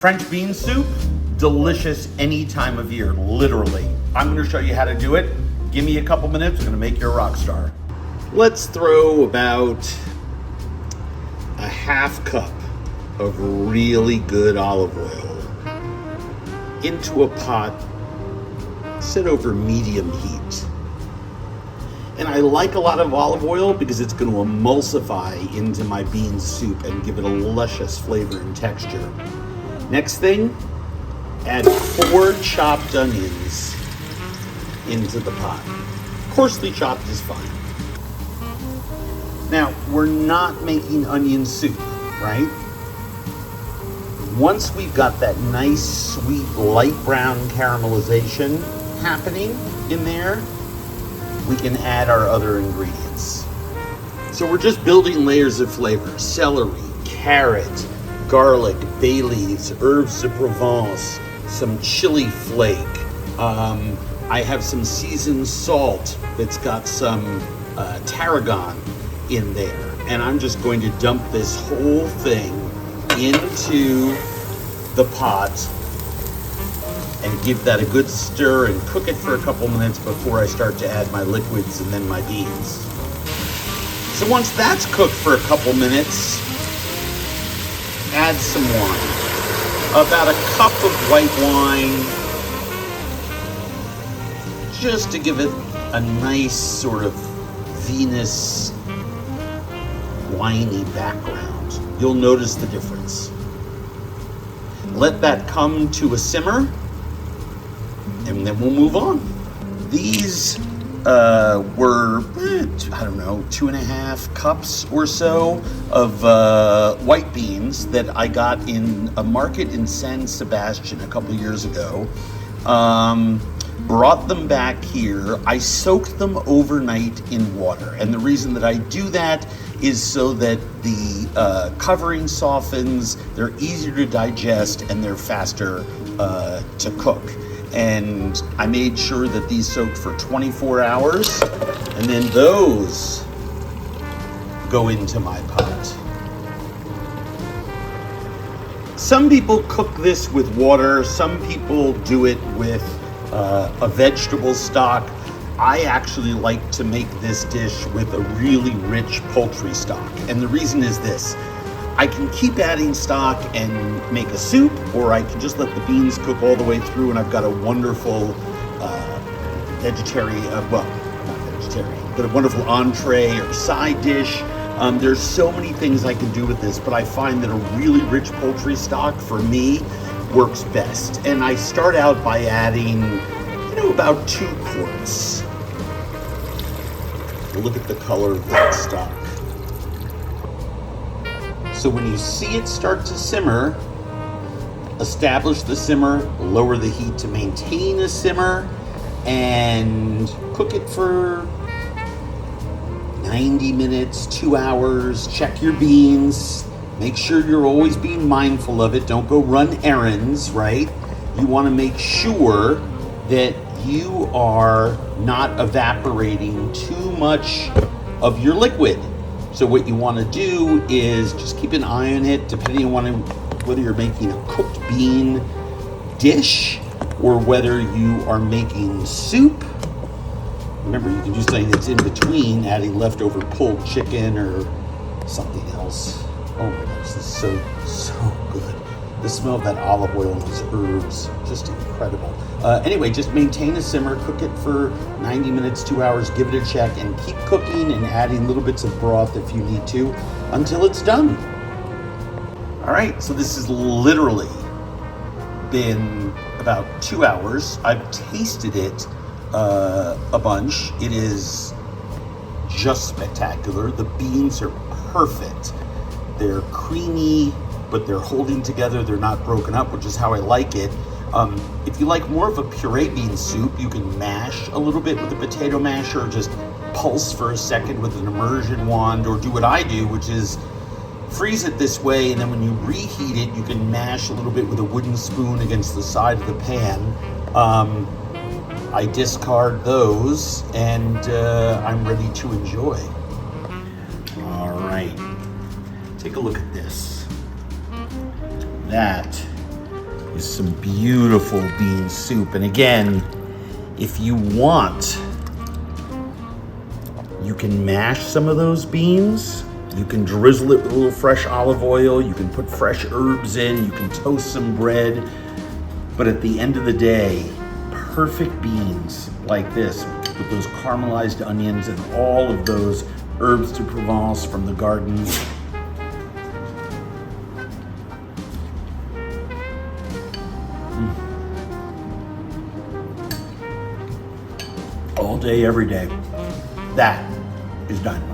French bean soup, delicious any time of year, literally. I'm gonna show you how to do it. Give me a couple minutes, I'm gonna make you a rock star. Let's throw about a half cup of really good olive oil into a pot set over medium heat. And I like a lot of olive oil because it's going to emulsify into my bean soup and give it a luscious flavor and texture. Next thing, add 4 chopped onions into the pot. Coarsely chopped is fine. Now, we're not making onion soup, right? Once we've got that nice, sweet, light brown caramelization happening in there, we can add our other ingredients. So we're just building layers of flavor. Celery, carrot, garlic, bay leaves, herbs de Provence, some chili flake. I have some seasoned salt that's got some tarragon in there. And I'm just going to dump this whole thing into the pot and give that a good stir and cook it for a couple minutes before I start to add my liquids and then my beans. So once that's cooked for a couple minutes, add some wine. About a cup of white wine, just to give it a nice sort of vinous, winey background. You'll notice the difference. Let that come to a simmer, and then we'll move on. These were, I don't know, 2.5 cups or so of white beans that I got in a market in San Sebastian a couple years ago. Brought them back here. I soaked them overnight in water. And the reason that I do that is so that the covering softens, they're easier to digest, and they're faster to cook. And I made sure that these soaked for 24 hours, and then those go into my pot. Some people cook this with water, some people do it with a vegetable stock. I actually like to make this dish with a really rich poultry stock, and the reason is this. I can keep adding stock and make a soup, or I can just let the beans cook all the way through and I've got a wonderful vegetarian, well, not vegetarian, but a wonderful entree or side dish. There's so many things I can do with this, but I find that a really rich poultry stock for me works best. And I start out by adding, about 2 quarts. Look at the color of that stock. So when you see it start to simmer, establish the simmer, lower the heat to maintain a simmer, and cook it for 90 minutes, 2 hours. Check your beans. Make sure you're always being mindful of it. Don't go run errands, right? You want to make sure that you are not evaporating too much of your liquid. So what you want to do is just keep an eye on it, depending on whether you're making a cooked bean dish or whether you are making soup. Remember, you can do something that's in between, adding leftover pulled chicken or something else. Oh my gosh, this is so good. The smell of that olive oil and those herbs, just incredible. Anyway, just maintain a simmer, cook it for 90 minutes, 2 hours, give it a check, and keep cooking and adding little bits of broth if you need to until it's done. All right, so this has literally been about 2 hours. I've tasted it a bunch. It is just spectacular. The beans are perfect. They're creamy, but they're holding together. They're not broken up, which is how I like it. If you like more of a puree bean soup, you can mash a little bit with a potato masher, or just pulse for a second with an immersion wand, or do what I do, which is freeze it this way, and then when you reheat it, you can mash a little bit with a wooden spoon against the side of the pan. I discard those, and I'm ready to enjoy. All right, take a look at this. That is some beautiful bean soup. And again, if you want, you can mash some of those beans. You can drizzle it with a little fresh olive oil. You can put fresh herbs in. You can toast some bread. But at the end of the day, perfect beans like this with those caramelized onions and all of those herbs de Provence from the garden. All day, every day. That is done.